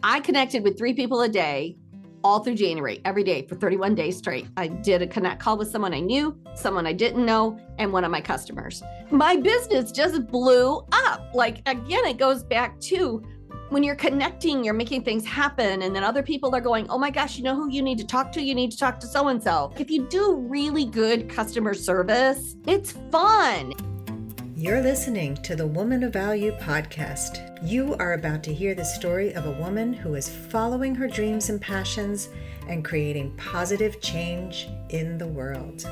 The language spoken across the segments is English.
I connected with 3 people a day all through January, every day for 31 days straight. I did a connect call with someone I knew, someone I didn't know, and one of my customers. My business just blew up. Like, again, it goes back to when you're connecting, you're making things happen. And then other people are going, oh my gosh, you know who you need to talk to? You need to talk to so-and-so. If you do really good customer service, it's fun. You're listening to the Woman of Value podcast. You are about to hear the story of a woman who is following her dreams and passions and creating positive change in the world.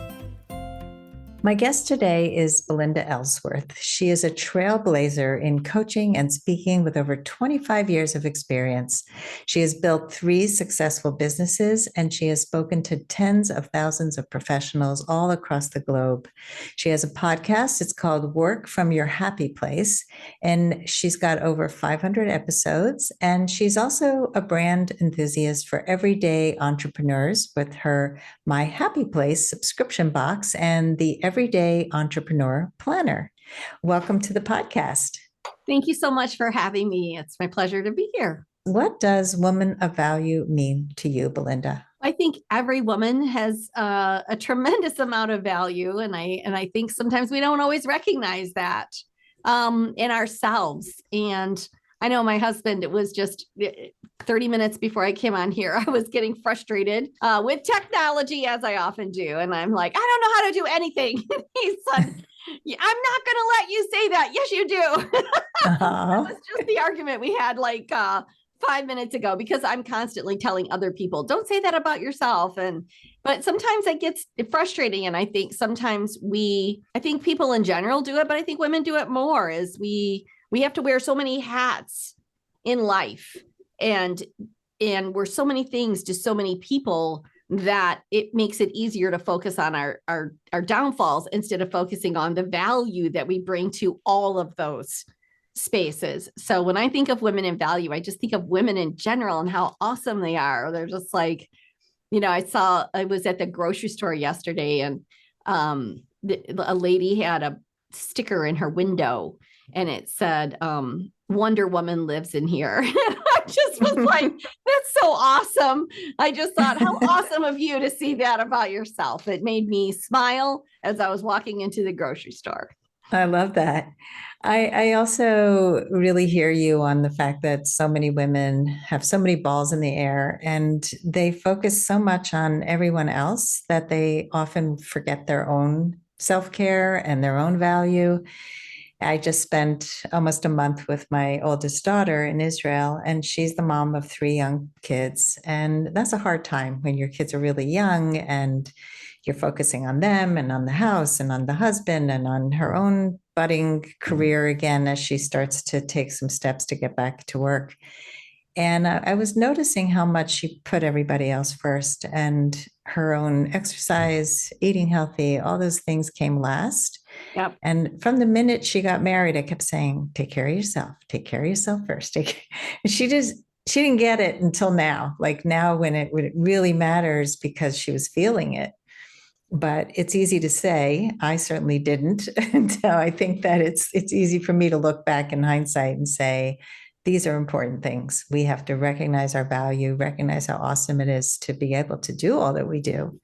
My guest today is Belinda Ellsworth. She is a trailblazer in coaching and speaking with over 25 years of experience. She has built 3 successful businesses, and she has spoken to tens of thousands of professionals all across the globe. She has a podcast. It's called Work from Your Happy Place, and she's got over 500 episodes. And she's also a brand enthusiast for everyday entrepreneurs with her My Happy Place subscription box and the Everyday Entrepreneur Planner. Welcome to the podcast. Thank you so much for having me. It's my pleasure to be here. What does woman of value mean to you, Belinda? I think every woman has a tremendous amount of value, and I think sometimes we don't always recognize that in ourselves. And I know my husband, it was just 30 minutes before I came on here, I was getting frustrated with technology, as I often do. And I'm like, I don't know how to do anything. He said, I'm not going to let you say that. Yes, you do. That was just the argument we had like 5 minutes ago, because I'm constantly telling other people, don't say that about yourself. But sometimes it gets frustrating. And I think sometimes I think people in general do it, but I think women do it more, is we have to wear so many hats in life, and we're so many things to so many people that it makes it easier to focus on our downfalls instead of focusing on the value that we bring to all of those spaces. So when I think of women in value, I just think of women in general and how awesome they are. They're just like, I was at the grocery store yesterday, and a lady had a sticker in her window, and it said, Wonder Woman lives in here. I just was like, that's so awesome. I just thought, how awesome of you to see that about yourself. It made me smile as I was walking into the grocery store. I love that. I also really hear you on the fact that so many women have so many balls in the air, and they focus so much on everyone else that they often forget their own self-care and their own value. I just spent almost a month with my oldest daughter in Israel, and she's the mom of 3 young kids. And that's a hard time when your kids are really young and you're focusing on them and on the house and on the husband and on her own budding career again as she starts to take some steps to get back to work. And I was noticing how much she put everybody else first, and her own exercise, eating healthy, all those things came last. Yep. And from the minute she got married, I kept saying, take care of yourself first. She didn't get it until now, like now when it really matters, because she was feeling it. But it's easy to say. I certainly didn't. And so I think that it's easy for me to look back in hindsight and say, these are important things. We have to recognize our value, recognize how awesome it is to be able to do all that we do.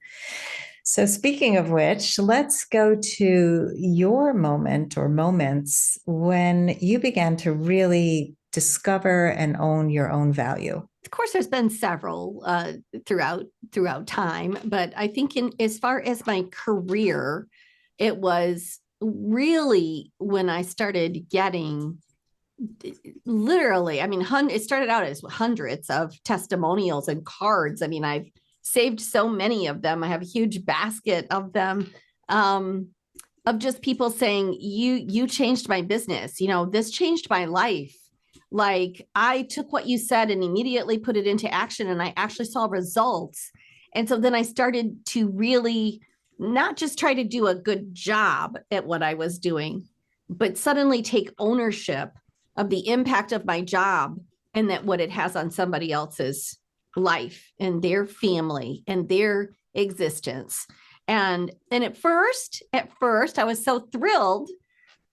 So speaking of which, let's go to your moment or moments when you began to really discover and own your own value. Of course, there's been several throughout time, but I think as far as my career, it was really when I started getting literally, it started out as hundreds of testimonials and cards. I've saved so many of them. I have a huge basket of them, of just people saying, you changed my business. This changed my life. Like, I took what you said and immediately put it into action, and I actually saw results. And so then I started to really not just try to do a good job at what I was doing, but suddenly take ownership of the impact of my job and that what it has on somebody else's life and their family and their existence. And at first, I was so thrilled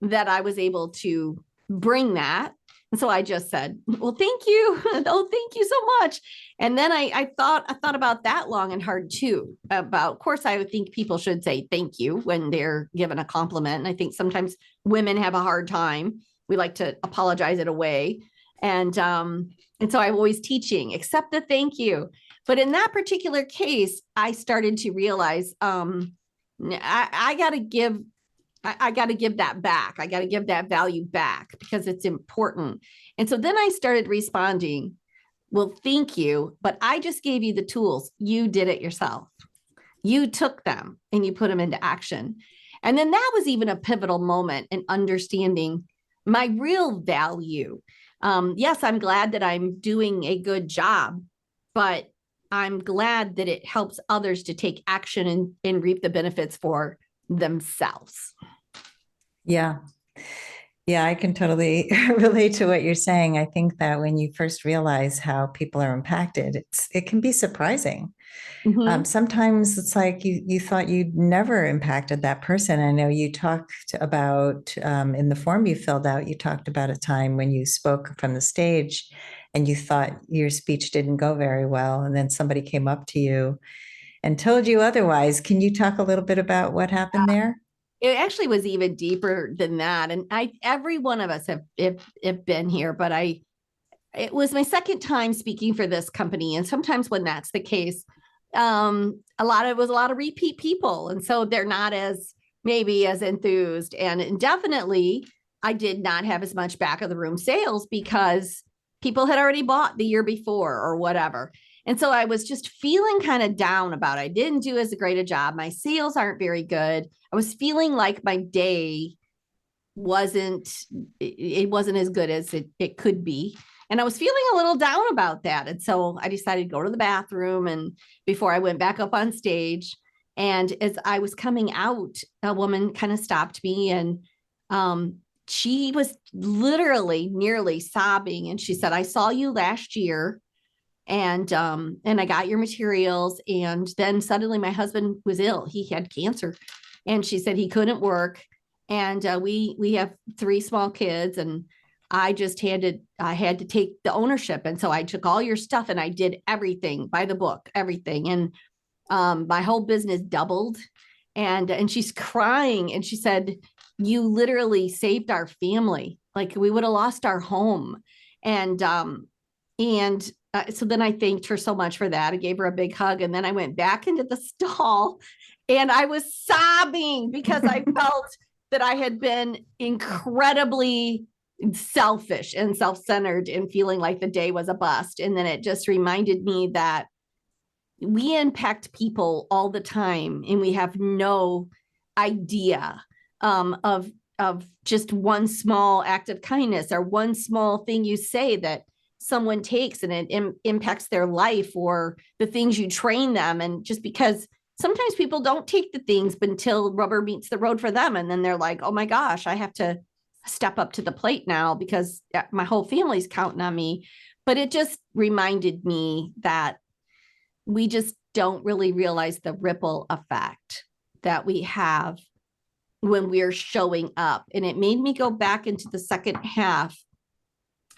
that I was able to bring that And so I just said, well, thank you. Oh, thank you so much. And then I thought about that long and hard too. About, of course, I would think people should say thank you when they're given a compliment. And I think sometimes women have a hard time. We like to apologize it away. And so I'm always teaching, accept the thank you. But in that particular case, I started to realize I got to give I got to give that back. I got to give that value back because it's important. And so then I started responding, well, thank you, but I just gave you the tools. You did it yourself. You took them and you put them into action. And then that was even a pivotal moment in understanding my real value. Yes, I'm glad that I'm doing a good job, but I'm glad that it helps others to take action and reap the benefits for themselves. Yeah. Yeah, I can totally relate to what you're saying. I think that when you first realize how people are impacted, it can be surprising. Mm-hmm. Sometimes it's like you thought you'd never impacted that person. I know you talked about in the form you filled out, you talked about a time when you spoke from the stage and you thought your speech didn't go very well, and then somebody came up to you and told you otherwise. Can you talk a little bit about what happened there? It actually was even deeper than that. And every one of us have been here, but it was my second time speaking for this company. And sometimes when that's the case, a lot of repeat people. And so they're not as maybe as enthused. And definitely I did not have as much back of the room sales because people had already bought the year before or whatever. And so I was just feeling kind of down about it. I didn't do as great a job. My sales aren't very good. I was feeling like my day wasn't as good as it could be. And I was feeling a little down about that. And so I decided to go to the bathroom and before I went back up on stage. And as I was coming out, a woman kind of stopped me and she was literally nearly sobbing. And she said, I saw you last year and I got your materials. And then suddenly my husband was ill. He had cancer. And she said he couldn't work. And we have 3 small kids and I had to take the ownership. And so I took all your stuff and I did everything by the book, everything. And my whole business doubled. And she's crying and she said, you literally saved our family. Like we would have lost our home. And so then I thanked her so much for that. I gave her a big hug. And then I went back into the stall and I was sobbing because I felt that I had been incredibly selfish and self-centered and feeling like the day was a bust. And then it just reminded me that we impact people all the time and we have no idea of just one small act of kindness or one small thing you say that someone takes and it impacts their life or the things you train them. And just because sometimes people don't take the things but until rubber meets the road for them. And then they're like, oh my gosh, I have to step up to the plate now because my whole family's counting on me. But it just reminded me that we just don't really realize the ripple effect that we have when we're showing up. And it made me go back into the second half.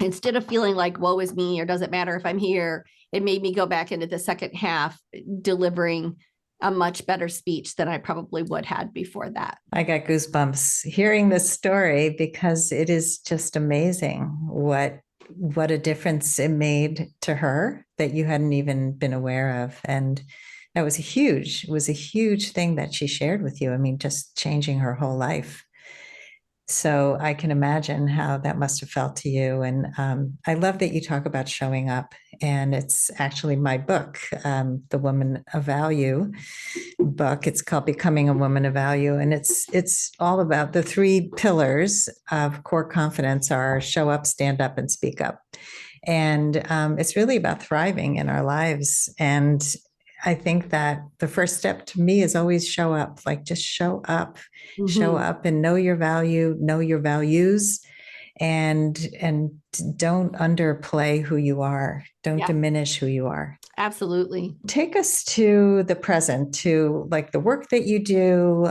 Instead of feeling like, woe is me, or doesn't matter if I'm here, it made me go back into the second half, delivering a much better speech than I probably would had before that. I got goosebumps hearing this story because it is just amazing what a difference it made to her that you hadn't even been aware of. And that was a huge thing that she shared with you. I mean, just changing her whole life. So I can imagine how that must have felt to you. And I love that you talk about showing up. And it's actually my book, The Woman of Value book. It's called Becoming a Woman of Value. And it's all about the 3 pillars of core confidence are show up, stand up, and speak up. And it's really about thriving in our lives. And I think that the first step to me is always show up, like just show up and know your value, know your values, and don't underplay who you are. Don't Yeah, diminish who you are. absolutely. Take us to the present, to like the work that you do.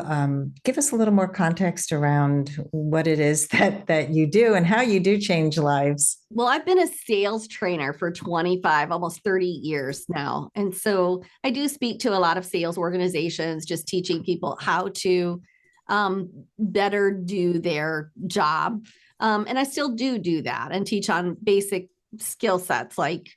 Give us a little more context around what it is that you do and how you do change lives. Well, I've been a sales trainer for 25, almost 30 years now. And so I do speak to a lot of sales organizations, just teaching people how to better do their job. And I still do that and teach on basic skill sets like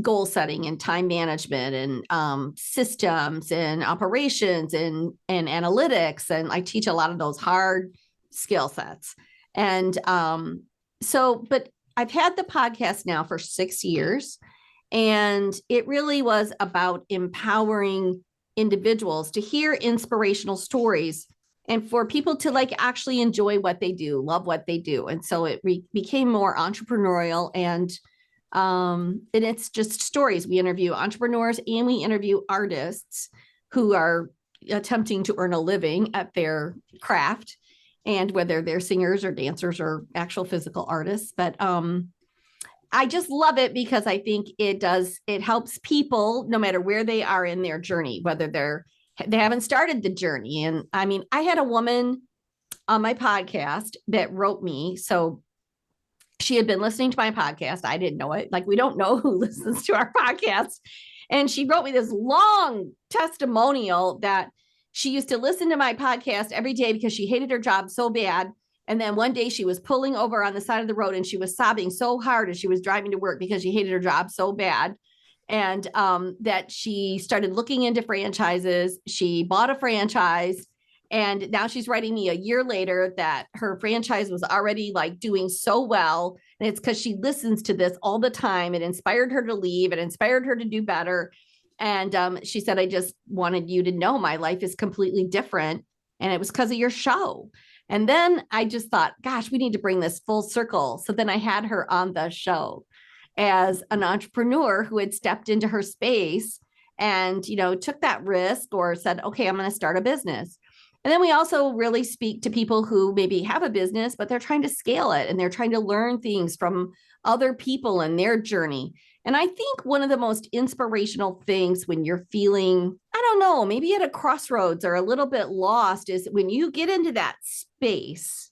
goal setting and time management and systems and operations and analytics. And I teach a lot of those hard skill sets. And but I've had the podcast now for 6 years, and it really was about empowering individuals to hear inspirational stories and for people to like actually enjoy what they do, love what they do. And so it became more entrepreneurial and it's just stories. We interview entrepreneurs and we interview artists who are attempting to earn a living at their craft, and whether they're singers or dancers or actual physical artists. But I just love it because I think it helps people no matter where they are in their journey, whether they haven't started the journey. And I mean, I had a woman on my podcast that wrote me. So she had been listening to my podcast. I didn't know it. Like, we don't know who listens to our podcast. And she wrote me this long testimonial that she used to listen to my podcast every day because she hated her job so bad. And then one day she was pulling over on the side of the road and she was sobbing so hard as she was driving to work because she hated her job so bad. And that she started looking into franchises. She bought a franchise. And now she's writing me a year later that her franchise was already like doing so well. And it's because she listens to this all the time. It inspired her to leave. It inspired her to do better. And she said, I just wanted you to know my life is completely different. And it was because of your show. And then I just thought, gosh, we need to bring this full circle. So then I had her on the show as an entrepreneur who had stepped into her space and, took that risk or said, okay, I'm going to start a business. And then we also really speak to people who maybe have a business, but they're trying to scale it and they're trying to learn things from other people in their journey. And I think one of the most inspirational things when you're feeling, I don't know, maybe at a crossroads or a little bit lost is when you get into that space,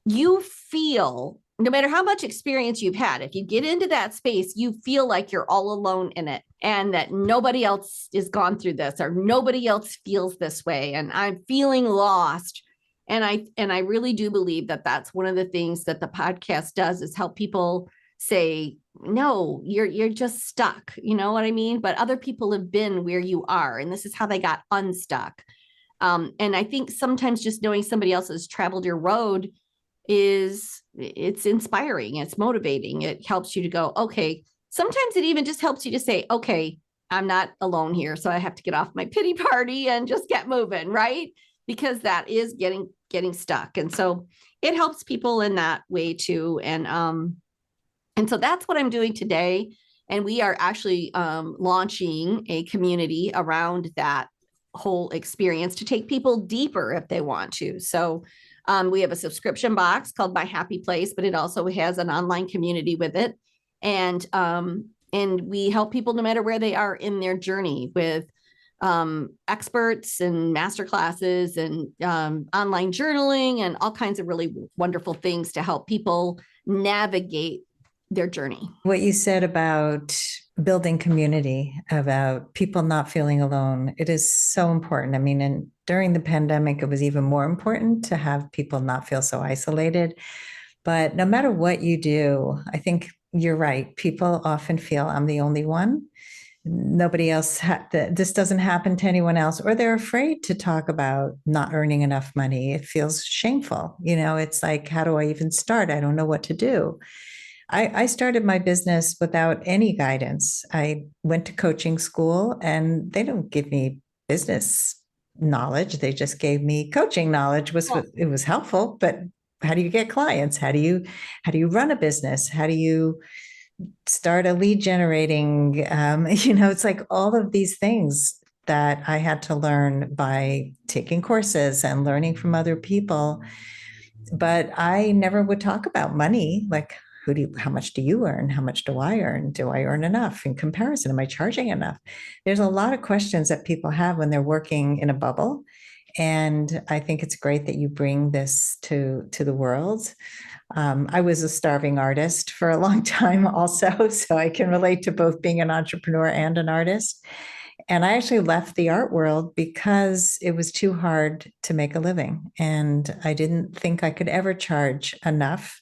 you feel, no matter how much experience you've had, if you get into that space, you feel like you're all alone in it and that nobody else has gone through this or nobody else feels this way. And I'm feeling lost. And I really do believe that that's one of the things that the podcast does is help people say, no, you're just stuck. You know what I mean? But other people have been where you are, and this is how they got unstuck. And I think sometimes just knowing somebody else has traveled your road it's inspiring, it's motivating, it helps you to go, okay. Sometimes it even just helps you to say, okay, I'm not alone here, so I have to get off my pity party and just get moving, right? Because that is getting stuck. And so it helps people in that way too. And so that's what I'm doing today. And we are actually launching a community around that whole experience to take people deeper if they want to. So we have a subscription box called My Happy Place, but it also has an online community with it. And we help people no matter where they are in their journey with experts and master classes and online journaling and all kinds of really wonderful things to help people navigate their journey. What you said about building community, about people not feeling alone, it is so important. I mean, and during the pandemic, it was even more important to have people not feel so isolated. But no matter what you do, I think you're right. People often feel I'm the only one. Nobody else, this doesn't happen to anyone else, or they're afraid to talk about not earning enough money. It feels shameful. It's like, how do I even start? I don't know what to do. I started my business without any guidance. I went to coaching school and they don't give me business knowledge. They just gave me coaching knowledge. It was helpful, but how do you get clients? How do you run a business? How do you start a lead generating? It's like all of these things that I had to learn by taking courses and learning from other people. But I never would talk about money. Like, how much do you earn? How much do I earn? Do I earn enough in comparison? Am I charging enough? There's a lot of questions that people have when they're working in a bubble. And I think it's great that you bring this to the world. I was a starving artist for a long time also, so I can relate to both being an entrepreneur and an artist. And I actually left the art world because it was too hard to make a living. And I didn't think I could ever charge enough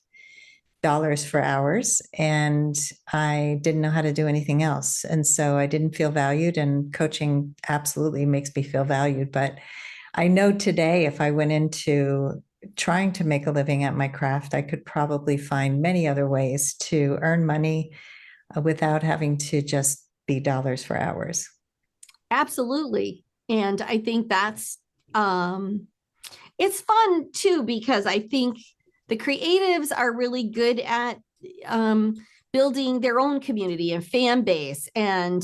dollars for hours. And I didn't know how to do anything else. And so I didn't feel valued. And coaching absolutely makes me feel valued. But I know today, if I went into trying to make a living at my craft, I could probably find many other ways to earn money without having to just be dollars for hours. Absolutely. And I think that's it's fun too, because I think the creatives are really good at um, building their own community and fan base and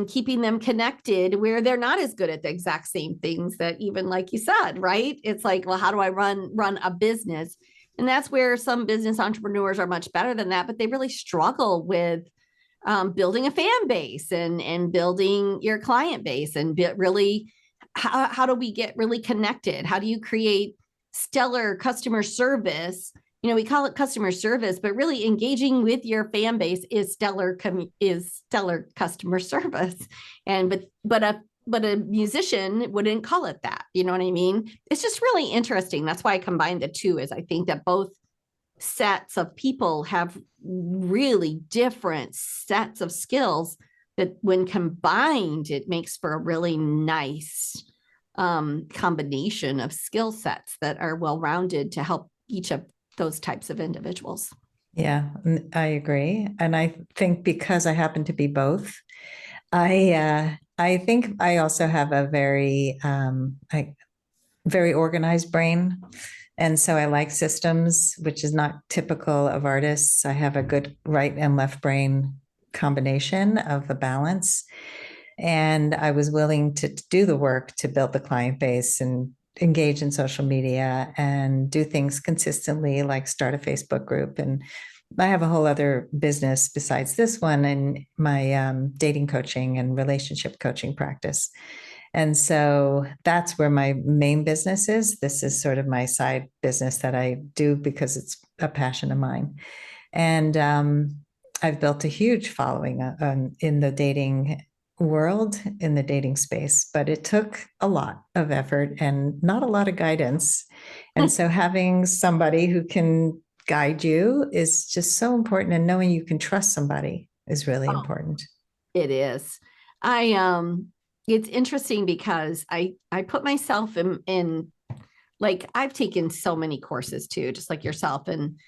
keeping them connected where they're not as good at the exact same things that, even like you said, right? It's like, well, how do I run a business? And that's where some business entrepreneurs are much better than that, but they really struggle with building a fan base and building your client base and really how do we get really connected? How do you create stellar customer service? You know, we call it customer service, but really engaging with your fan base is stellar customer service. And but a musician wouldn't call it that. You know what I mean? It's just really interesting. That's why I combine the two. Is I think that both sets of people have really different sets of skills that when combined, it makes for a really nice combination of skill sets that are well-rounded to help each of those types of individuals. Yeah, I agree. And I think because I happen to be both, I think I also have a very organized brain. And so I like systems, which is not typical of artists. I have a good right and left brain combination of a balance. And I was willing to do the work to build the client base and engage in social media and do things consistently, like start a Facebook group. And I have a whole other business besides this one and my dating coaching and relationship coaching practice. And so that's where my main business is. This is sort of my side business that I do because it's a passion of mine. And I've built a huge following in the dating world, in the dating space, but it took a lot of effort and not a lot of guidance. And so having somebody who can guide you is just so important. And knowing you can trust somebody is really important. It is. I it's interesting because I put myself in like I've taken so many courses too, just like yourself. And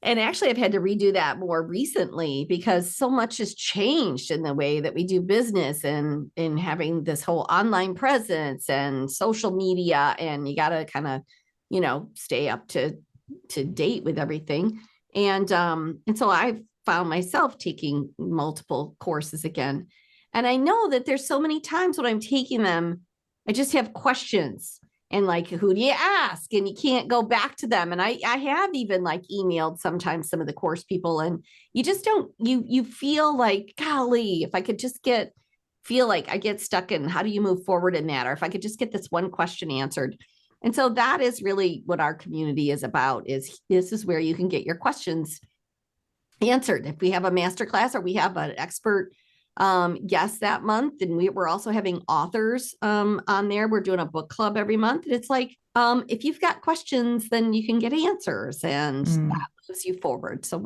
actually I've had to redo that more recently because so much has changed in the way that we do business and in having this whole online presence and social media. And you gotta kind of, stay up to date with everything. And so I've found myself taking multiple courses again. And I know that there's so many times when I'm taking them, I just have questions and like, who do you ask? And you can't go back to them. And I have even like emailed sometimes some of the course people and you just don't, you feel like, golly, if I could just feel like I get stuck in how do you move forward in that? Or if I could just get this one question answered. And so that is really what our community is about is this is where you can get your questions answered. If we have a masterclass or we have an expert guest that month, and we're also having authors on there. We're doing a book club every month. And it's like, if you've got questions, then you can get answers and that moves you forward. So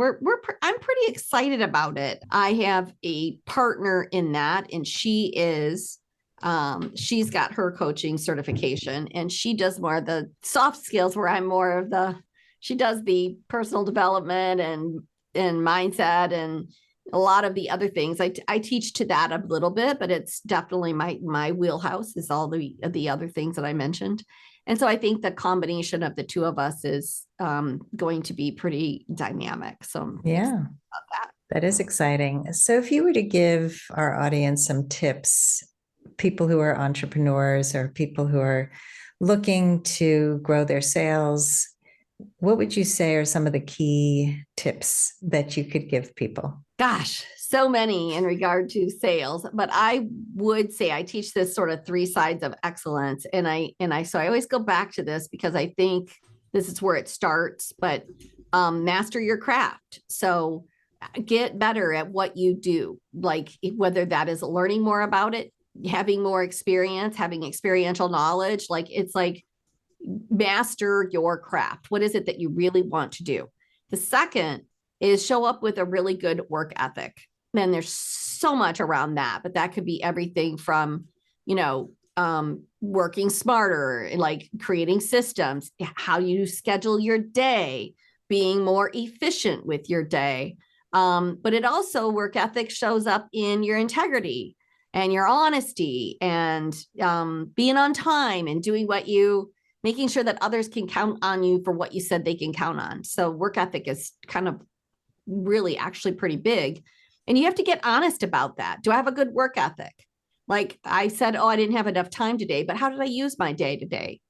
I'm pretty excited about it. I have a partner in that, and she's got her coaching certification and she does more of the soft skills where I'm more of she does the personal development and mindset and a lot of the other things. I teach to that a little bit, but it's definitely my wheelhouse is all the other things that I mentioned. And so I think the combination of the two of us is going to be pretty dynamic. So yeah, that is exciting. So if you were to give our audience some tips, people who are entrepreneurs or people who are looking to grow their sales, What would you say are some of the key tips that you could give people? Gosh, so many in regard to sales, but I would say I teach this sort of three sides of excellence. So I always go back to this because I think this is where it starts, but master your craft. So get better at what you do, like whether that is learning more about it, having more experience, having experiential knowledge. Like it's like master your craft. What is it that you really want to do? The second is show up with a really good work ethic. And there's so much around that, but that could be everything from, working smarter, like creating systems, how you schedule your day, being more efficient with your day. But it also, work ethic shows up in your integrity and your honesty and being on time and doing making sure that others can count on you for what you said they can count on. So work ethic is kind of really actually pretty big. And you have to get honest about that. Do I have a good work ethic? Like I said, oh, I didn't have enough time today, but how did I use my day today?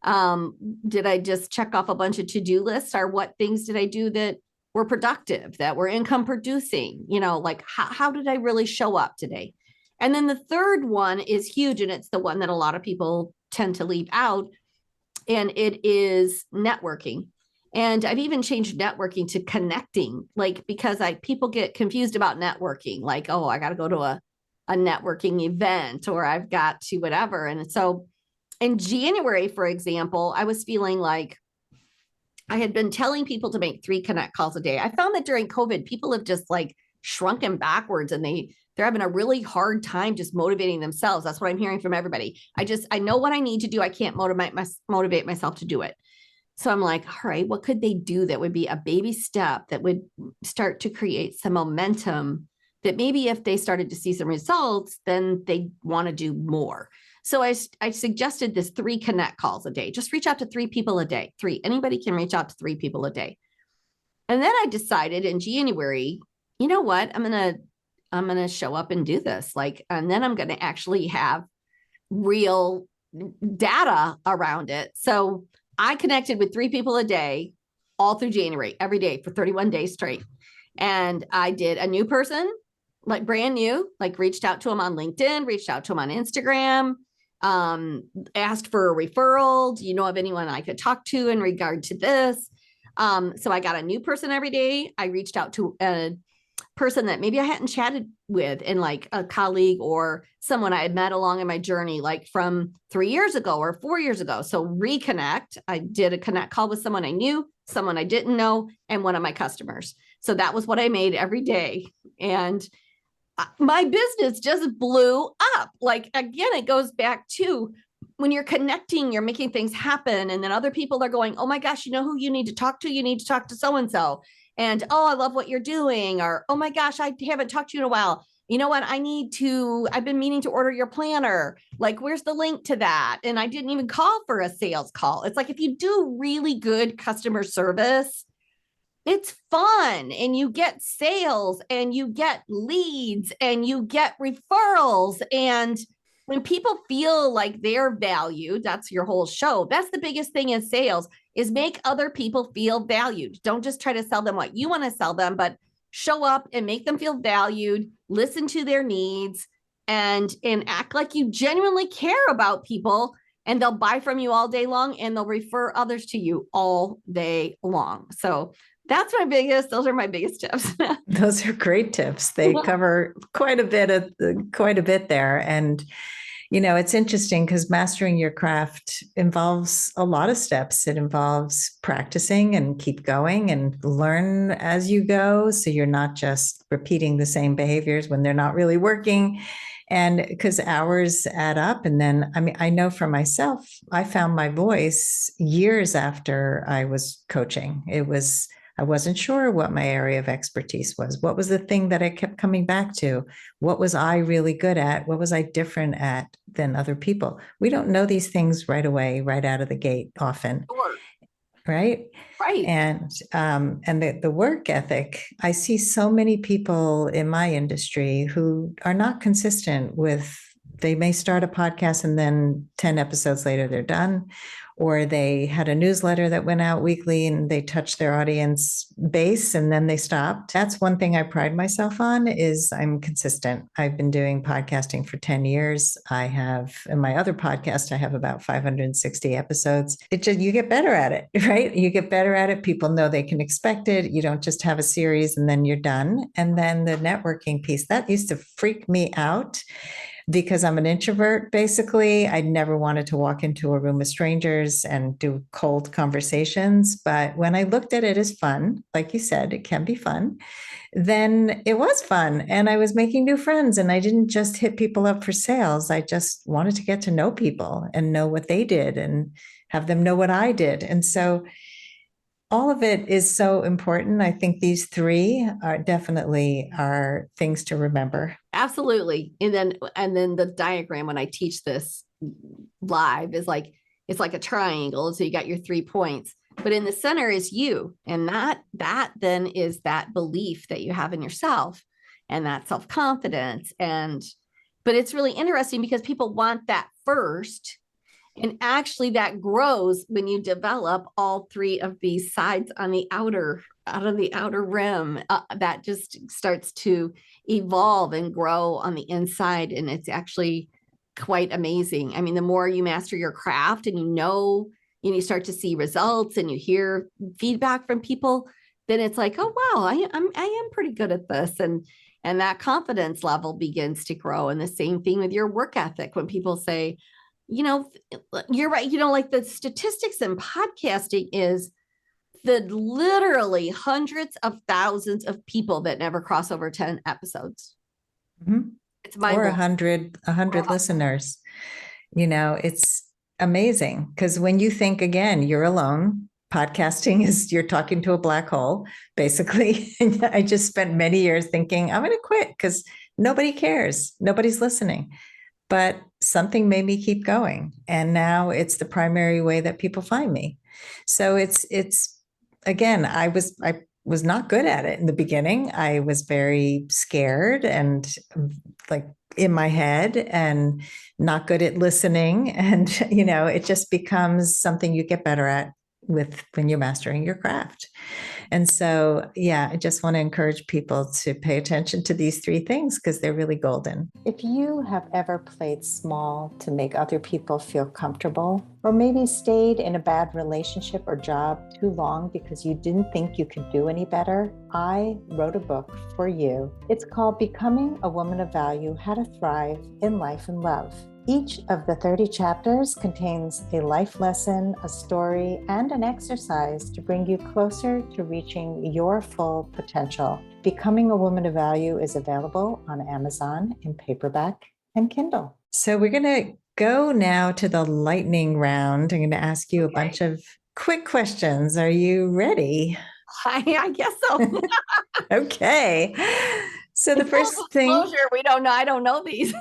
Did I just check off a bunch of to-do lists, or what things did I do that were productive, that were income producing? Like how did I really show up today? And then the third one is huge, and it's the one that a lot of people tend to leave out, and it is networking. And I've even changed networking to connecting, like, because people get confused about networking, like, oh, I got to go to a networking event, or I've got to whatever. And so in January, for example, I was feeling like I had been telling people to make 3 connect calls a day. I found that during COVID, people have just like shrunken backwards, and they're having a really hard time just motivating themselves. That's what I'm hearing from everybody. I know what I need to do. I can't motivate myself to do it. So I'm like, all right, what could they do that would be a baby step that would start to create some momentum, that maybe if they started to see some results, then they want to do more. So I suggested this 3 connect calls a day. Just reach out to 3 people a day. 3. Anybody can reach out to 3 people a day. And then I decided in January, you know what? I'm gonna show up and do this. And then I'm gonna actually have real data around it. So I connected with 3 people a day all through January, every day for 31 days straight. And I did a new person, like brand new, like reached out to them on LinkedIn, reached out to them on Instagram, asked for a referral. Do you know of anyone I could talk to in regard to this? So I got a new person every day. I reached out to a person that maybe I hadn't chatted with, and like a colleague or someone I had met along in my journey, like from 3 years ago or 4 years ago. So reconnect. I did a connect call with someone I knew, someone I didn't know, and one of my customers. So that was what I made every day. And my business just blew up. Like, again, it goes back to when you're connecting, you're making things happen. And then other people are going, oh my gosh, you know who you need to talk to? You need to talk to so-and-so. And, oh, I love what you're doing. Or, oh my gosh, I haven't talked to you in a while. You know what? I've been meaning to order your planner. Like, where's the link to that? And I didn't even call for a sales call. It's like, if you do really good customer service, it's fun, and you get sales and you get leads and you get referrals. And when people feel like they're valued, that's your whole show. That's the biggest thing in sales, is make other people feel valued. Don't just try to sell them what you want to sell them, but show up and make them feel valued, listen to their needs, and act like you genuinely care about people, and they'll buy from you all day long, and they'll refer others to you all day long. So those are my biggest tips. Those are great tips. They cover quite a bit there. And, it's interesting because mastering your craft involves a lot of steps. It involves practicing and keep going and learn as you go. So you're not just repeating the same behaviors when they're not really working. And because hours add up. And then, I know for myself, I found my voice years after I was coaching. I wasn't sure what my area of expertise was. What was the thing that I kept coming back to? What was I really good at? What was I different at than other people? We don't know these things right away, right out of the gate often. Sure. Right. Right. And the work ethic, I see so many people in my industry who are not consistent with they may start a podcast and then 10 episodes later they're done, or they had a newsletter that went out weekly and they touched their audience base and then they stopped. That's one thing I pride myself on is I'm consistent. I've been doing podcasting for 10 years. I have, in my other podcast, I have about 560 episodes. It just, you get better at it, right? You get better at it. People know they can expect it. You don't just have a series and then you're done. And then the networking piece, that used to freak me out because I'm an introvert, basically. I never wanted to walk into a room of strangers and do cold conversations. But when I looked at it as fun, like you said, it can be fun, then it was fun. And I was making new friends and I didn't just hit people up for sales. I just wanted to get to know people and know what they did and have them know what I did. And so all of it is so important. I think these three are definitely are things to remember. Absolutely. And then the diagram when I teach this live is like, it's like a triangle. So you got your 3 points, but in the center is you. And that then is that belief that you have in yourself and that self-confidence. But it's really interesting because people want that first. And actually that grows when you develop all three of these sides on the outer rim. That just starts to evolve and grow on the inside. And it's actually quite amazing. I mean, the more you master your craft and you start to see results and you hear feedback from people, then it's like, oh, wow, I am pretty good at this. And that confidence level begins to grow. And the same thing with your work ethic. When people say, you're right. Like the statistics in podcasting is the literally hundreds of thousands of people that never cross over 10 episodes. Mm-hmm. It's or 100 listeners. It's amazing because when you think again, you're alone. Podcasting is you're talking to a black hole, basically. And I just spent many years thinking I'm going to quit because nobody cares. Nobody's listening. But something made me keep going. And now it's the primary way that people find me. So it's again, I was not good at it in the beginning. I was very scared and like in my head and not good at listening. And, it just becomes something you get better at when you're mastering your craft. And so, I just want to encourage people to pay attention to these three things because they're really golden. If you have ever played small to make other people feel comfortable, or maybe stayed in a bad relationship or job too long because you didn't think you could do any better, I wrote a book for you. It's called Becoming a Woman of Value: How to Thrive in Life and Love. Each of the 30 chapters contains a life lesson, a story, and an exercise to bring you closer to reaching your full potential. Becoming a Woman of Value is available on Amazon in paperback and Kindle. So we're going to go now to the lightning round. I'm going to ask you a bunch of quick questions. Are you ready? I guess so. Okay. So the first thing, we don't know. I don't know these.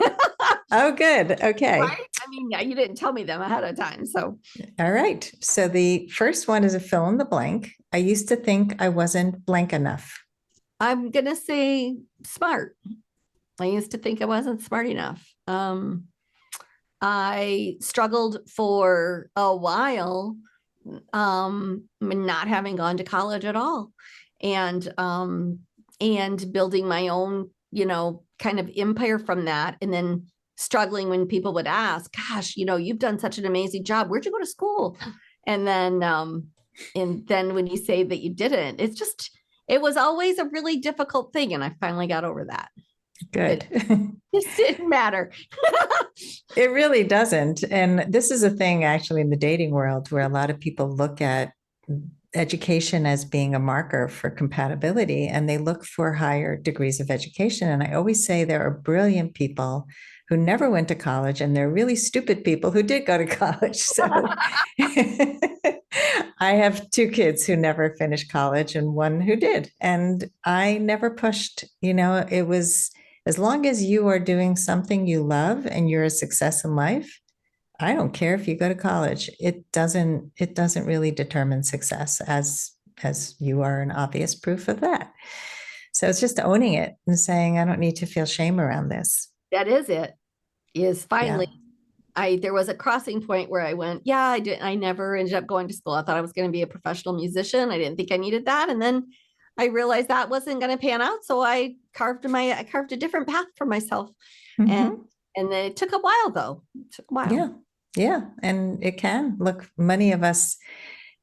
Oh, good. Okay. Right? I mean, you didn't tell me them ahead of time. So, all right. So the first one is a fill in the blank. I used to think I wasn't blank enough. I'm going to say smart. I used to think I wasn't smart enough. I struggled for a while, not having gone to college at all, and building my own, kind of empire from that. And then struggling when people would ask, gosh, you've done such an amazing job. Where'd you go to school? And then when you say that you didn't, it was always a really difficult thing. And I finally got over that. Good. It didn't matter. It really doesn't. And this is a thing actually in the dating world where a lot of people look at education as being a marker for compatibility, and they look for higher degrees of education. And I always say there are brilliant people who never went to college, and there are really stupid people who did go to college. So I have 2 kids who never finished college and one who did. And I never pushed, it was as long as you are doing something you love and you're a success in life, I don't care if you go to college. It doesn't really determine success, as you are an obvious proof of that. So it's just owning it and saying, I don't need to feel shame around this. That is it. is Yeah. finally there was a crossing point where I went, yeah, I never ended up going to school. I thought I was going to be a professional musician. I didn't think I needed that. And then I realized that wasn't going to pan out. So I carved a different path for myself. And Hmm. and then it took a while though. It took a while. Yeah. Yeah. And it can look, many of us,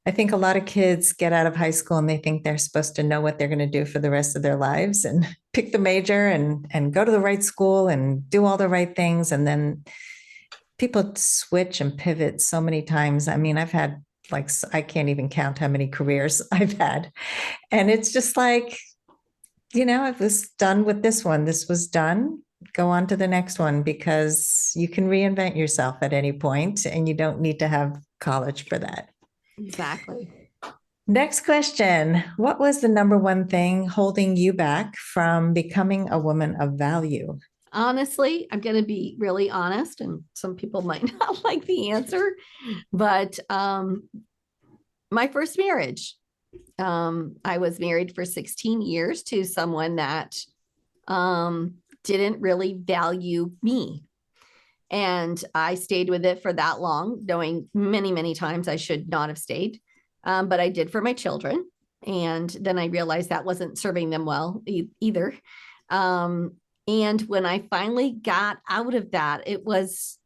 I think a lot of kids get out of high school and they think they're supposed to know what they're going to do for the rest of their lives and pick the major and go to the right school and do all the right things. And then people switch and pivot so many times. I mean, I've had like, I can't even count how many careers I've had. And it's just like, I was done with this one. This was done. Go on to the next one because you can reinvent yourself at any point and you don't need to have college for that. Exactly. Next question. What was the number one thing holding you back from becoming a woman of value? Honestly, I'm going to be really honest, and some people might not like the answer, but my first marriage. I was married for 16 years to someone that didn't really value me. And I stayed with it for that long, knowing many, many times I should not have stayed. But I did for my children. And then I realized that wasn't serving them well either. Um, and when I finally got out of that, it was,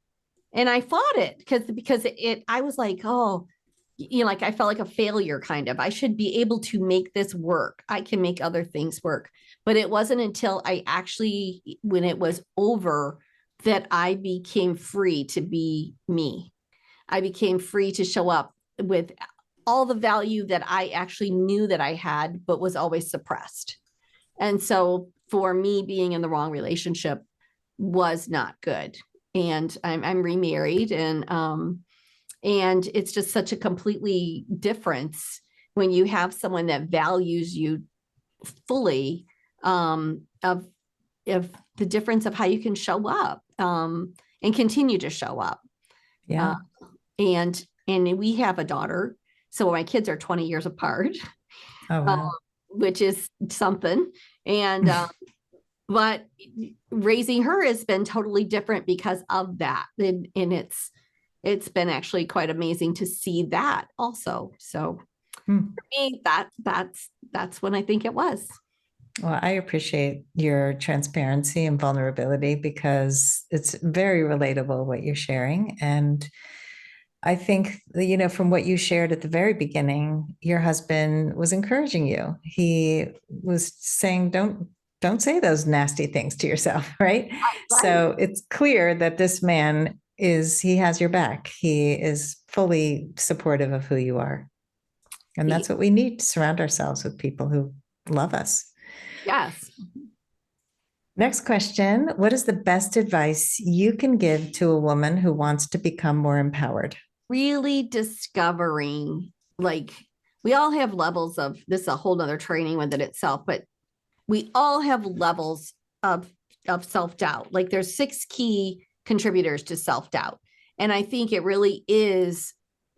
and I fought it because I was like, oh, like I felt like a failure kind of. I should be able to make this work. I can make other things work. But it wasn't until I actually, when it was over, that I became free to be me. I became free to show up with all the value that I actually knew that I had, but was always suppressed. And so for me, being in the wrong relationship was not good. And I'm remarried, and it's just such a completely difference when you have someone that values you fully, of the difference of how you can show up, and continue to show up. Yeah. Uh, and we have a daughter, so my kids are 20 years apart, Oh, uh, wow. which is something. And but raising her has been totally different because of that, and it's been actually quite amazing to see that also. So Hmm. for me, that's when I think it was. Well, I appreciate your transparency and vulnerability because it's very relatable what you're sharing. And I think, from what you shared at the very beginning, your husband was encouraging you. He was saying, don't say those nasty things to yourself, right? Right. So it's clear that this man he has your back. He is fully supportive of who you are. And that's what we need to surround ourselves with people who love us. Yes. Next question. What is the best advice you can give to a woman who wants to become more empowered? Really discovering, like, we all have levels of this, is a whole nother training within itself, but we all have levels of self-doubt. Like there's 6 key contributors to self-doubt. And I think it really is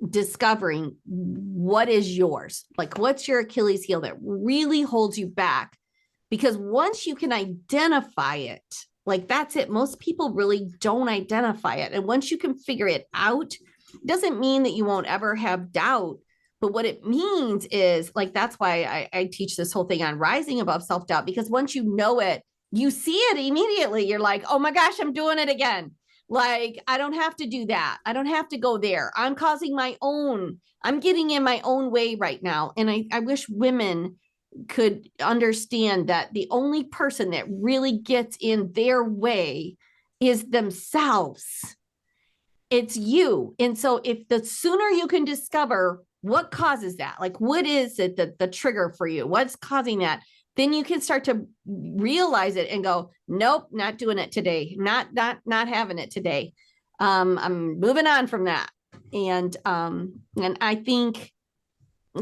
discovering what is yours, like what's your Achilles heel that really holds you back. Because once you can identify it, like that's it. Most people really don't identify it. And once you can figure it out, it doesn't mean that you won't ever have doubt. But what it means is, like, that's why I teach this whole thing on rising above self-doubt, because once you know it, you see it immediately. You're like, oh my gosh, I'm doing it again. Like, I don't have to do that. I don't have to go there. I'm getting in my own way right now. And I wish women could understand that the only person that really gets in their way is themselves. It's you. And so if the sooner you can discover what causes that, like what is it, that the trigger for you, what's causing that, then you can start to realize it and go, nope, not doing it today. Not having it today. I'm moving on from that. And I think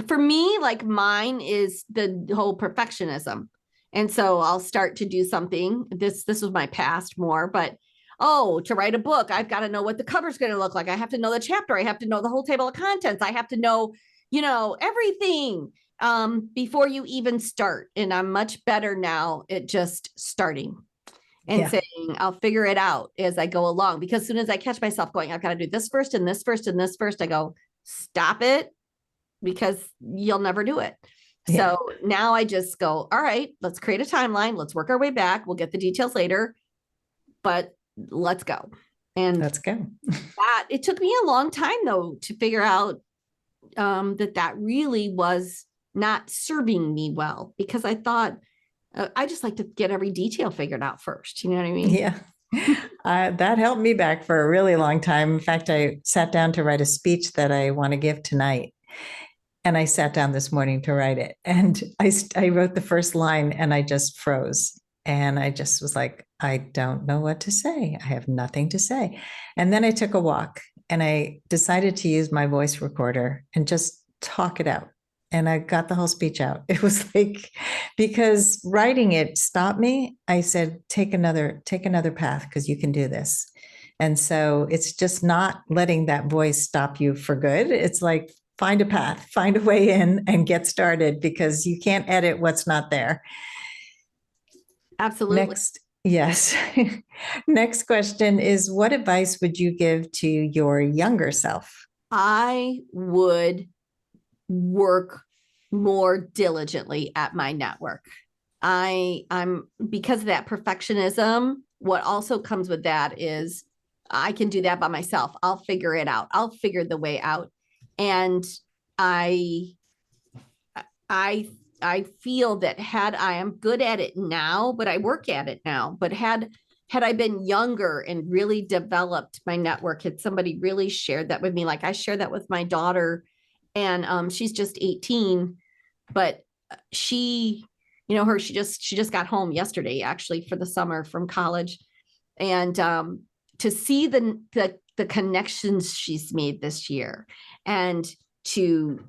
for me, like mine is the whole perfectionism. And so I'll start to do something. This was my past more, but to write a book, I've got to know what the cover's going to look like. I have to know the chapter. I have to know the whole table of contents. I have to know, everything before you even start. And I'm much better now at just starting. and Yeah. saying, I'll figure it out as I go along. Because as soon as I catch myself going, I've got to do this first and this first and this first, I go, stop it, because you'll never do it. Yeah. So now I just go, all right, let's create a timeline. Let's work our way back. We'll get the details later, but let's go. And Let's go. that it took me a long time though to figure out that really was not serving me well, because I thought I just like to get every detail figured out first. You know what I mean? Yeah. That helped me back for a really long time. In fact, I sat down to write a speech that I want to give tonight. And I sat down this morning to write it. And I wrote the first line and I just froze. And I just was like, I don't know what to say. I have nothing to say. And then I took a walk and I decided to use my voice recorder and just talk it out. And I got the whole speech out. It was like, because writing it stopped me. I said, take another path, because you can do this. And so it's just not letting that voice stop you for good. It's like, find a path, find a way in and get started, because you can't edit what's not there. Absolutely. Next, yes. Next question is, what advice would you give to your younger self? I would work more diligently at my network. I'm because of that perfectionism. What also comes with that is I can do that by myself. I'll figure it out. I'll figure the way out. And I I feel that had I am good at it now, but I work at it now, but had I been younger and really developed my network, had somebody really shared that with me, like I share that with my daughter, and she's just 18, but she, she just got home yesterday, actually, for the summer from college. And to see the connections she's made this year, and to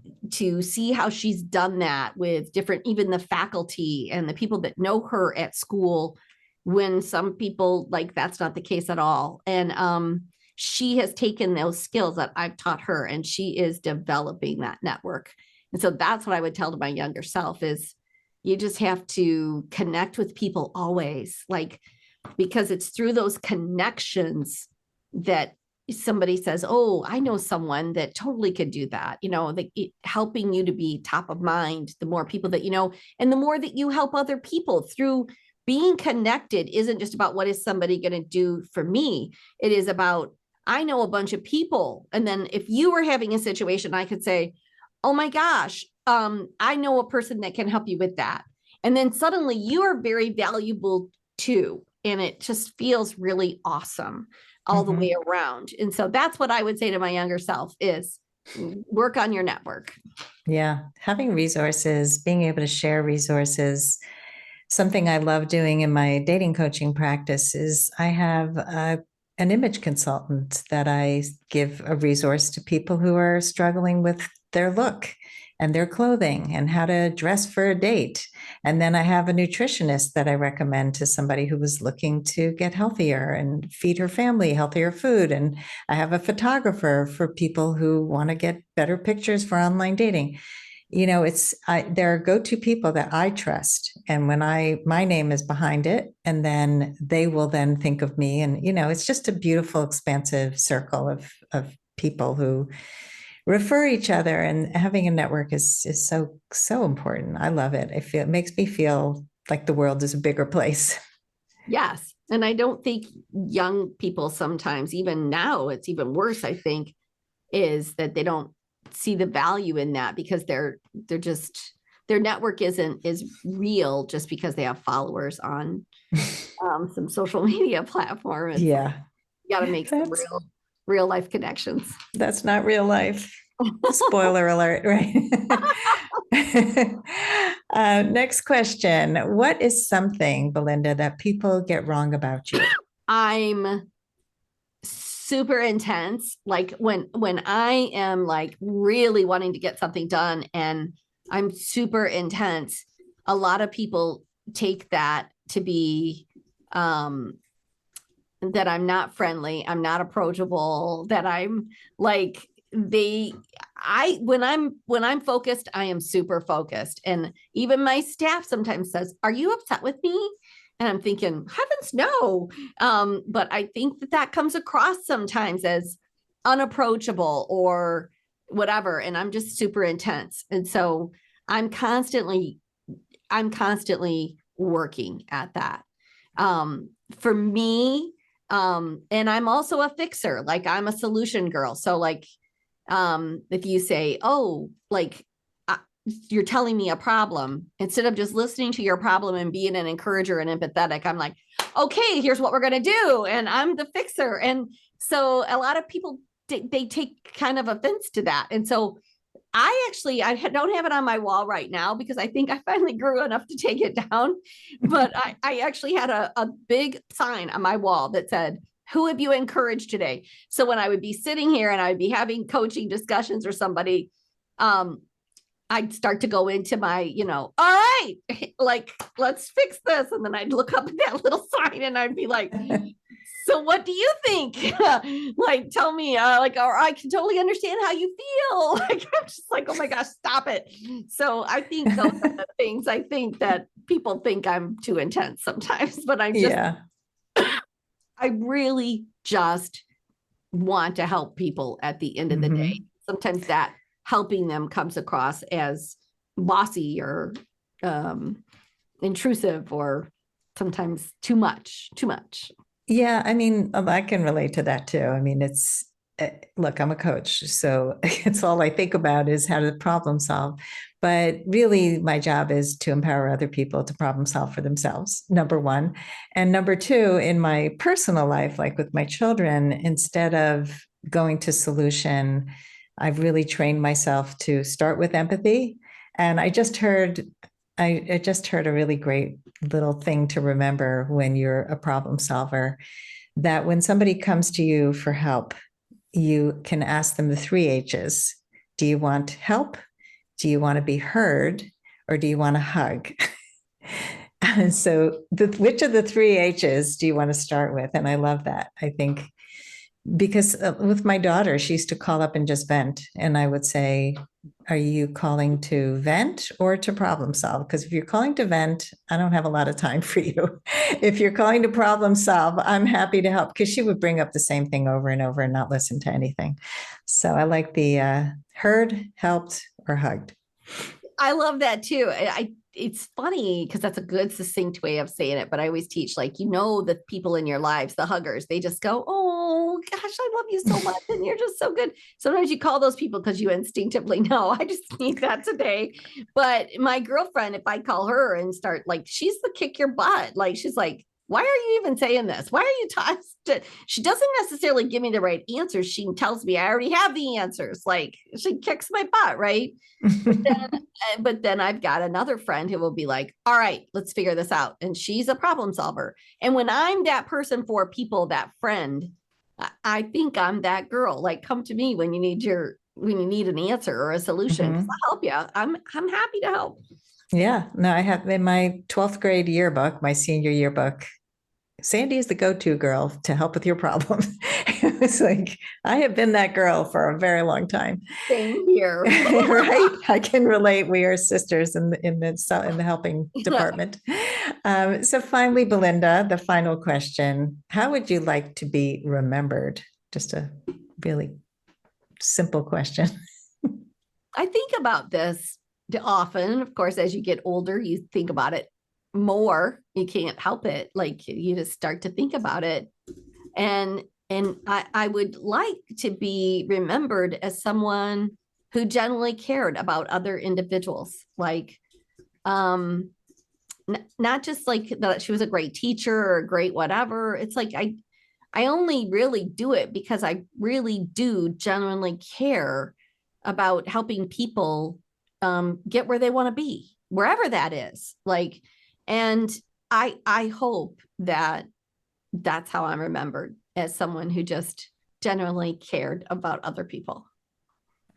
see how she's done that with different, even the faculty and the people that know her at school, when some people, like, that's not the case at all. And she has taken those skills that I've taught her, and she is developing that network. And so that's what I would tell to my younger self is, you just have to connect with people always, like, because it's through those connections that somebody says, oh, I know someone that totally could do that. Helping you to be top of mind, the more people that you know, and the more that you help other people through being connected, isn't just about what is somebody going to do for me. It is about, I know a bunch of people. And then if you were having a situation, I could say, oh my gosh, I know a person that can help you with that. And then suddenly you are very valuable too. And it just feels really awesome all the way around. And so that's what I would say to my younger self is, work on your network. Yeah. Having resources, being able to share resources. Something I love doing in my dating coaching practice is I have an image consultant that I give a resource to people who are struggling with their look and their clothing and how to dress for a date. And then I have a nutritionist that I recommend to somebody who was looking to get healthier and feed her family healthier food. And I have a photographer for people who want to get better pictures for online dating. There are go-to people that I trust. And when my name is behind it, and then they will then think of me. And, it's just a beautiful, expansive circle of people who refer each other, and having a network is so important. I love it. It makes me feel like the world is a bigger place. Yes. And I don't think young people sometimes, even now, it's even worse, I think, is that they don't see the value in that, because they're just, their network is real just because they have followers on some social media platform. It's Yeah. like, you got to make some real life connections. That's not real life. Spoiler alert, right? Next question. What is something, Belinda, that people get wrong about you? I'm super intense. Like when I am like really wanting to get something done and I'm super intense, a lot of people take that to be that I'm not friendly, I'm not approachable, that I'm like when I'm focused, I am super focused. And even my staff sometimes says, "Are you upset with me?" And I'm thinking, heavens no. But I think that comes across sometimes as unapproachable or whatever. And I'm just super intense. And so I'm constantly, I'm constantly working at that. For me, and I'm also a fixer, like I'm a solution girl. So like, if you say, oh, like you're telling me a problem, instead of just listening to your problem and being an encourager and empathetic, I'm like, okay, here's what we're going to do. And I'm the fixer. And so a lot of people, they take kind of offense to that. And so I don't have it on my wall right now because I think I finally grew enough to take it down. But I actually had a big sign on my wall that said, who have you encouraged today? So when I would be sitting here and I would be having coaching discussions or somebody, I'd start to go into my, all right, like, let's fix this. And then I'd look up at that little sign and I'd be like, so what do you think? Like, tell me, or I can totally understand how you feel. Like, I'm just like, oh my gosh, stop it. So I think those are the things I think that people think I'm too intense sometimes, but I'm just, I really just want to help people at the end of the day. Sometimes that helping them comes across as bossy or intrusive or sometimes too much. Yeah, I mean, I can relate to that too. I mean, look, I'm a coach, so it's all I think about is how to problem solve. But really, my job is to empower other people to problem solve for themselves, number one. And number two, in my personal life, like with my children, instead of going to solution, I've really trained myself to start with empathy. And I just heard a really great little thing to remember when you're a problem solver, that when somebody comes to you for help, you can ask them the 3 H's. Do you want help? Do you want to be heard? Or do you want a hug? And so which of the 3 H's do you want to start with? And I love that. I think because with my daughter, she used to call up and just vent. And I would say, are you calling to vent or to problem solve? Because if you're calling to vent, I don't have a lot of time for you. If you're calling to problem solve, I'm happy to help, because she would bring up the same thing over and over and not listen to anything. So I like the heard, helped, or hugged. I love that too. It's funny because that's a good succinct way of saying it, but I always teach, like, the people in your lives, the huggers, they just go, oh gosh, I love you so much. And you're just so good. Sometimes you call those people because you instinctively know, I just need that today. But my girlfriend, if I call her and start, like, she's the kick your butt. Like, she's like, why are you even saying this? Why are you talking? She doesn't necessarily give me the right answers. She tells me I already have the answers. Like, she kicks my butt, right? But then I've got another friend who will be like, all right, let's figure this out. And she's a problem solver. And when I'm that person for people, that friend, I think I'm that girl. Like, come to me when you need an answer or a solution. I'll help you. I'm happy to help. Yeah, no, I have in my 12th grade yearbook, my senior yearbook, Sandy is the go-to girl to help with your problems. It's like, I have been that girl for a very long time. Same here. Right? I can relate. We are sisters in the helping department. So finally, Belinda, the final question: how would you like to be remembered? Just a really simple question. I think about this often. Of course, as you get older, you think about it more. You can't help it. Like, you just start to think about it. And I would like to be remembered as someone who genuinely cared about other individuals. Like, not just like that she was a great teacher or a great whatever. It's like, I only really do it because I really do genuinely care about helping people get where they want to be, wherever that is. Like, and I hope that that's how I'm remembered, as someone who just genuinely cared about other people.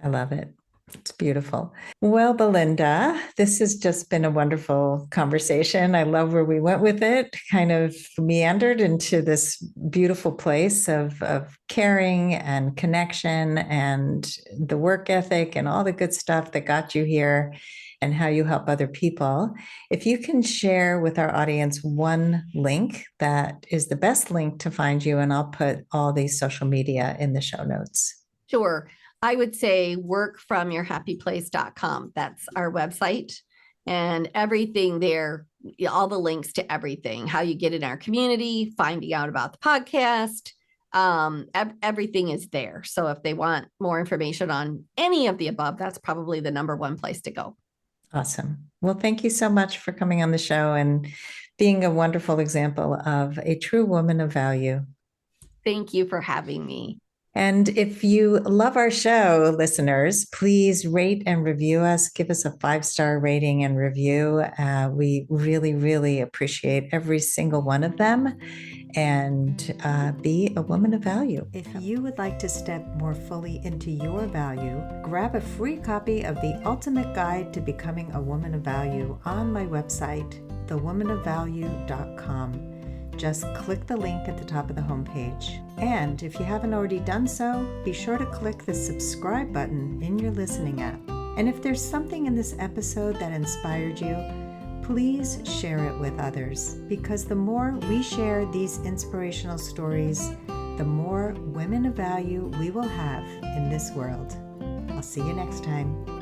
I love it. It's beautiful. Well, Belinda, this has just been a wonderful conversation. I love where we went with it, kind of meandered into this beautiful place of caring and connection and the work ethic and all the good stuff that got you here. and how you help other people. If you can share with our audience one link that is the best link to find you, and I'll put all these social media in the show notes. Sure. I would say workfromyourhappyplace.com. That's our website, and everything there, all the links to everything, how you get in our community, finding out about the podcast, everything is there. So if they want more information on any of the above, that's probably the number one place to go. Awesome. Well, thank you so much for coming on the show and being a wonderful example of a true woman of value. Thank you for having me. And if you love our show, listeners, please rate and review us. Give us a 5-star rating and review. We really, really appreciate every single one of them. And be a woman of value. If you would like to step more fully into your value, grab a free copy of The Ultimate Guide to Becoming a Woman of Value on my website, thewomanofvalue.com. Just click the link at the top of the homepage. And if you haven't already done so, be sure to click the subscribe button in your listening app. And if there's something in this episode that inspired you, please share it with others, because the more we share these inspirational stories, the more women of value we will have in this world. I'll see you next time.